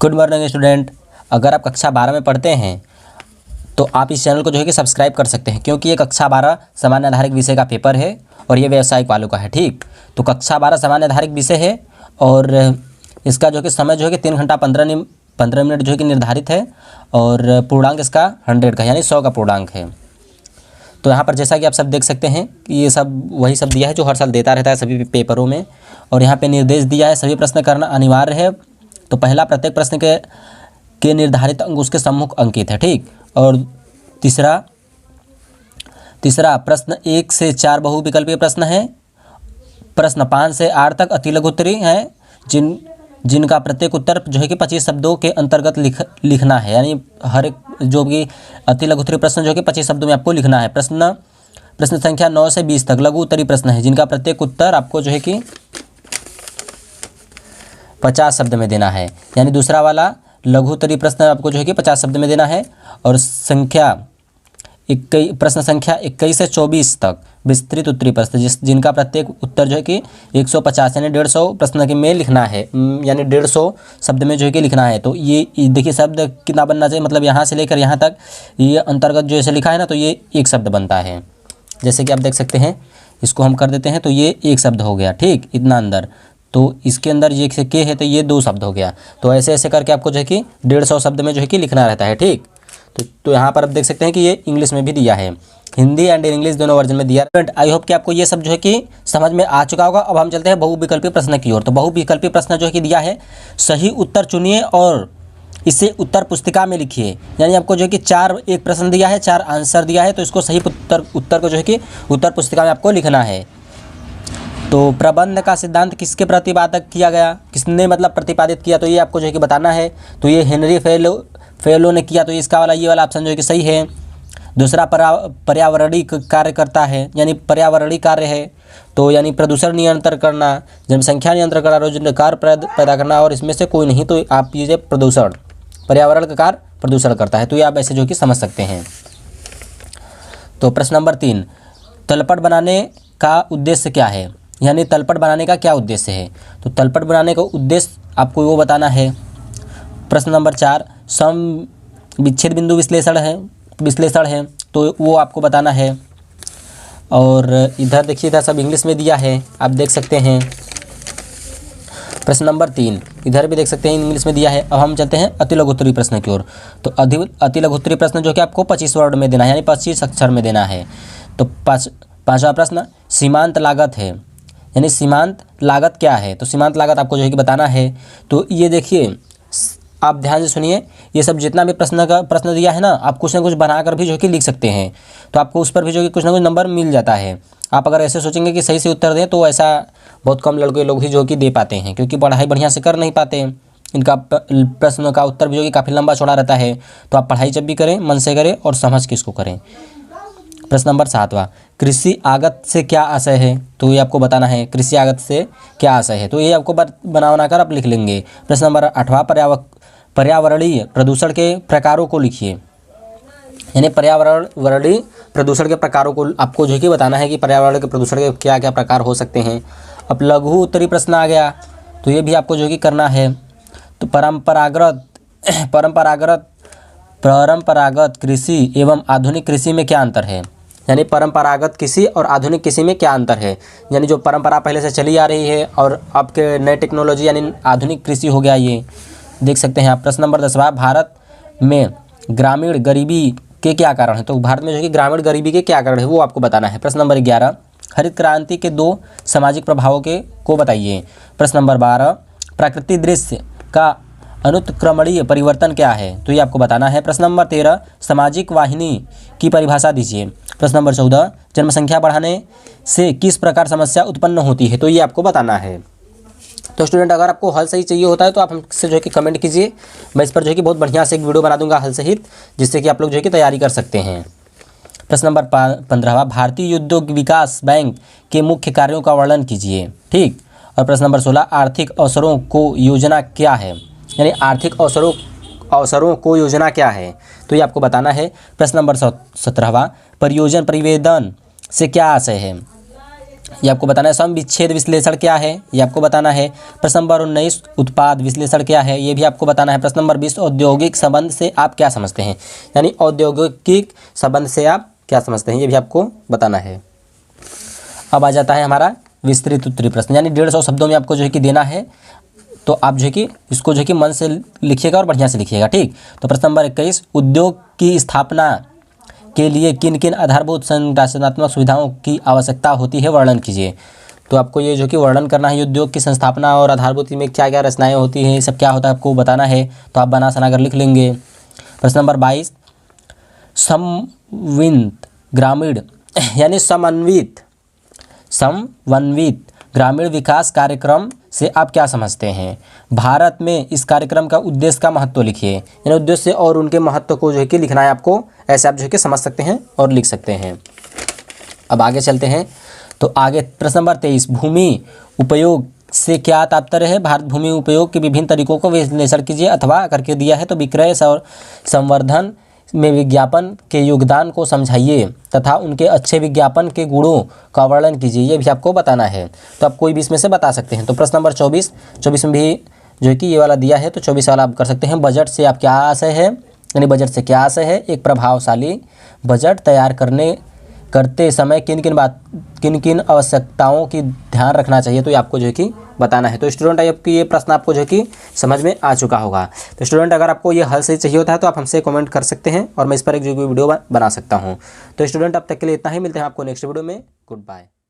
Good morning student. अगर आप कक्षा 12 में पढ़ते हैं तो आप इस चैनल को जो है कि सब्सक्राइब कर सकते हैं, क्योंकि ये कक्षा 12 सामान्य आधारिक विषय का पेपर है और ये व्यावसायिक वालों का है। ठीक, तो कक्षा 12 सामान्य आधारिक विषय है और इसका जो है कि समय जो है कि 3 घंटा 15 मिनट जो है कि निर्धारित है और पूर्णांक इसका 100 का यानी 100 का पूर्णांक है। तो यहाँ पर जैसा कि आप सब देख सकते हैं कि ये सब वही सब दिया है जो हर साल देता रहता है सभी पेपरों में, और यहाँ पे निर्देश दिया है सभी प्रश्न करना अनिवार्य है। तो पहला, प्रत्येक प्रश्न के निर्धारित अंक उसके सम्मुख अंकित है। ठीक, और तीसरा प्रश्न 1 से 4 बहुविकल्पीय प्रश्न है। प्रश्न 5 से 8 तक अति लघु उत्तरीय हैं जिनका प्रत्येक उत्तर जो है कि 25 शब्दों के अंतर्गत लिखना है, यानी हर एक जो कि अति लघु उत्तरीय प्रश्न जो कि 25 शब्दों में आपको लिखना है। प्रश्न संख्या 9 से 20 तक लघु उत्तरीय प्रश्न है, जिनका प्रत्येक उत्तर आपको जो है कि 50 शब्द में देना है, यानी दूसरा वाला लघु उत्तरीय प्रश्न आपको जो है कि 50 शब्द में देना है। और प्रश्न संख्या 21 से 24 तक विस्तृत उत्तरीय प्रश्न, जिनका प्रत्येक उत्तर जो है कि 150 यानी 150 प्रश्न के में लिखना है, यानी 150 शब्द में जो है कि लिखना है। तो ये देखिए शब्द कितना बनना चाहिए, मतलब यहाँ से लेकर यहाँ तक ये अंतर्गत जो ऐसे लिखा है ना, तो ये एक शब्द बनता है। जैसे कि आप देख सकते हैं, इसको हम कर देते हैं तो ये एक शब्द हो गया। ठीक, इतना अंदर, तो इसके अंदर ये के है तो ये 2 शब्द हो गया। तो ऐसे ऐसे करके आपको जो है कि 150 शब्द में जो है कि लिखना रहता है। ठीक, तो यहाँ पर आप देख सकते हैं कि ये इंग्लिश में भी दिया है, हिंदी एंड इंग्लिश दोनों वर्जन में दिया है। आई होप कि आपको ये सब जो है कि समझ में आ चुका होगा। अब हम चलते हैं बहुविकल्पीय प्रश्न की ओर। तो बहुविकल्पीय प्रश्न जो है कि दिया है, सही उत्तर चुनिए और इसे उत्तर पुस्तिका में लिखिए। यानी आपको जो है कि 4 एक प्रश्न दिया है, 4 आंसर दिया है, तो इसको सही उत्तर को जो है कि उत्तर पुस्तिका में आपको लिखना है। तो प्रबंध का सिद्धांत किसके प्रतिपादक किया गया, किसने मतलब प्रतिपादित किया, तो ये आपको जो है कि बताना है। तो ये हेनरी फेलो ने किया, तो इसका वाला ये वाला ऑप्शन जो है कि सही है। दूसरा पर्यावरणीय कार्य करता है, यानी पर्यावरणीय कार्य है, तो यानी प्रदूषण नियंत्रण करना, जनसंख्या नियंत्रण करना, रोजगार पैदा करना, और इसमें से कोई नहीं। तो आप ये प्रदूषण, पर्यावरण का कार्य प्रदूषण करता है, तो ये आप ऐसे जो कि समझ सकते हैं। तो प्रश्न नंबर 3, तलपट बनाने का उद्देश्य क्या है, यानी तलपट बनाने का क्या उद्देश्य है। तो तलपट बनाने का उद्देश्य आपको वो बताना है। प्रश्न नंबर 4, सम विच्छेद बिंदु विश्लेषण है, तो वो आपको बताना है। और इधर देखिए, इधर सब इंग्लिश में दिया है, आप देख सकते हैं। प्रश्न नंबर 3 इधर भी देख सकते हैं, इंग्लिश में दिया है। अब हम चलते हैं अति लघु उत्तरीय प्रश्न की ओर। तो अति लघु उत्तरीय प्रश्न जो कि आपको 25 वर्ड में देना है, यानी 25 अक्षर में देना है। तो पाँचवा प्रश्न सीमांत लागत है, यानी सीमांत लागत क्या है। तो सीमांत लागत आपको जो है कि बताना है। तो ये देखिए, आप ध्यान से सुनिए, ये सब जितना भी प्रश्न दिया है ना, आप कुछ ना कुछ बनाकर भी जो है कि लिख सकते हैं, तो आपको उस पर भी जो है कि कुछ ना कुछ नंबर मिल जाता है। आप अगर ऐसे सोचेंगे कि सही से उत्तर दें, तो ऐसा बहुत कम लड़के लोग ही जो कि दे पाते हैं, क्योंकि पढ़ाई बढ़िया से कर नहीं पाते। इनका प्रश्न का उत्तर भी जो कि काफ़ी लंबा चौड़ा रहता है। तो आप पढ़ाई जब भी करें, मन से करें और समझ के इसको करें। प्रश्न नंबर 7वां, कृषि आगत से क्या आशय है। तो ये आपको बताना है, कृषि आगत से क्या आशय है, तो ये आपको बनाकर आप लिख लेंगे। प्रश्न नंबर 8वां, पर्यावरणीय प्रदूषण के प्रकारों को लिखिए, यानी पर्यावरणीय प्रदूषण के प्रकारों को आपको जो है कि बताना है कि पर्यावरण के प्रदूषण के क्या क्या प्रकार हो सकते हैं। अब लघु उत्तरीय प्रश्न आ गया, तो ये भी आपको जो है कि करना है। तो परंपरागत कृषि एवं आधुनिक कृषि में क्या अंतर है, यानी परंपरागत कृषि और आधुनिक कृषि में क्या अंतर है, यानी जो परंपरा पहले से चली आ रही है और अब के नए टेक्नोलॉजी यानी आधुनिक कृषि हो गया, ये देख सकते हैं आप। प्रश्न नंबर 10वां, भारत में ग्रामीण गरीबी के क्या कारण है। तो भारत में जो कि ग्रामीण गरीबी के क्या कारण है वो आपको बताना है। प्रश्न नंबर 11, हरित क्रांति के 2 सामाजिक प्रभावों को बताइए। प्रश्न नंबर 12, प्राकृतिक दृश्य का अनुत्क्रमणीय परिवर्तन क्या है, तो ये आपको बताना है। प्रश्न नंबर 13, सामाजिक वाहिनी की परिभाषा दीजिए। प्रश्न नंबर 14, जनसंख्या बढ़ाने से किस प्रकार समस्या उत्पन्न होती है, तो ये आपको बताना है। तो स्टूडेंट, अगर आपको हल सही चाहिए होता है तो आप हमसे जो है कि कमेंट कीजिए, मैं इस पर जो है कि बहुत बढ़िया से एक वीडियो बना दूंगा हल सहित, जिससे कि आप लोग जो है कि तैयारी कर सकते हैं। प्रश्न नंबर 15वां, भारतीय उद्योग विकास बैंक के मुख्य कार्यों का वर्णन कीजिए। ठीक, और प्रश्न नंबर 16, आर्थिक अवसरों को योजना क्या है, यानी आर्थिक अवसरों को योजना क्या है, तो ये आपको बताना है। प्रश्न नंबर 17वां, परियोजना प्रतिवेदन से क्या आशय है, ये आपको बताना है। सम विच्छेद विश्लेषण क्या है, ये आपको बताना है। प्रश्न नंबर 19 उत्पाद विश्लेषण क्या है, ये भी आपको बताना है। प्रश्न नंबर 20 औद्योगिक संबंध से आप क्या समझते हैं, यानी औद्योगिक संबंध से आप क्या समझते हैं, ये भी आपको बताना है। अब आ जाता है हमारा विस्तृत उत्तरीय प्रश्न, यानी 150 शब्दों में आपको जो है कि देना है। तो आप जो है कि इसको जो है कि मन से लिखिएगा और बढ़िया से लिखिएगा, ठीक। तो प्रश्न नंबर 21 उद्योग की स्थापना के लिए किन किन आधारभूत संरचनात्मक सुविधाओं की आवश्यकता होती है, वर्णन कीजिए। तो आपको ये जो कि वर्णन करना है उद्योग की संस्थापना और आधारभूत में क्या क्या रचनाएं होती हैं, ये सब क्या होता है आपको बताना है। तो आप बना सना कर लिख लेंगे। प्रश्न नंबर 22 समन्वित ग्रामीण यानी समन्वित ग्रामीण विकास कार्यक्रम से आप क्या समझते हैं। भारत में इस कार्यक्रम का उद्देश्य का महत्व लिखिए, यानी उद्देश्य और उनके महत्व को जो है कि लिखना है आपको। ऐसे आप जो है कि समझ सकते हैं और लिख सकते हैं। अब आगे चलते हैं। तो आगे प्रश्न नंबर 23 भूमि उपयोग से क्या तात्पर्य है। भारत भूमि उपयोग के विभिन्न तरीकों को विश्लेषण कीजिए अथवा करके दिया है। तो विक्रय और संवर्धन में विज्ञापन के योगदान को समझाइए तथा उनके अच्छे विज्ञापन के गुणों का वर्णन कीजिए, ये भी आपको बताना है। तो आप कोई भी इसमें से बता सकते हैं। तो प्रश्न नंबर 24 में भी जो है कि ये वाला दिया है, तो 24 वाला आप कर सकते हैं। बजट से आप क्या आशय है, यानी बजट से क्या आशय है। एक प्रभावशाली बजट तैयार करते समय किन किन आवश्यकताओं की ध्यान रखना चाहिए, तो ये आपको जो है कि बताना है। तो स्टूडेंट आपकी ये प्रश्न आपको जो है कि समझ में आ चुका होगा। तो स्टूडेंट अगर आपको ये हल से चाहिए होता है तो आप हमसे कमेंट कर सकते हैं और मैं इस पर एक जो वीडियो बना सकता हूँ। तो स्टूडेंट अब तक के लिए इतना ही, मिलते हैं आपको नेक्स्ट वीडियो में। Good bye.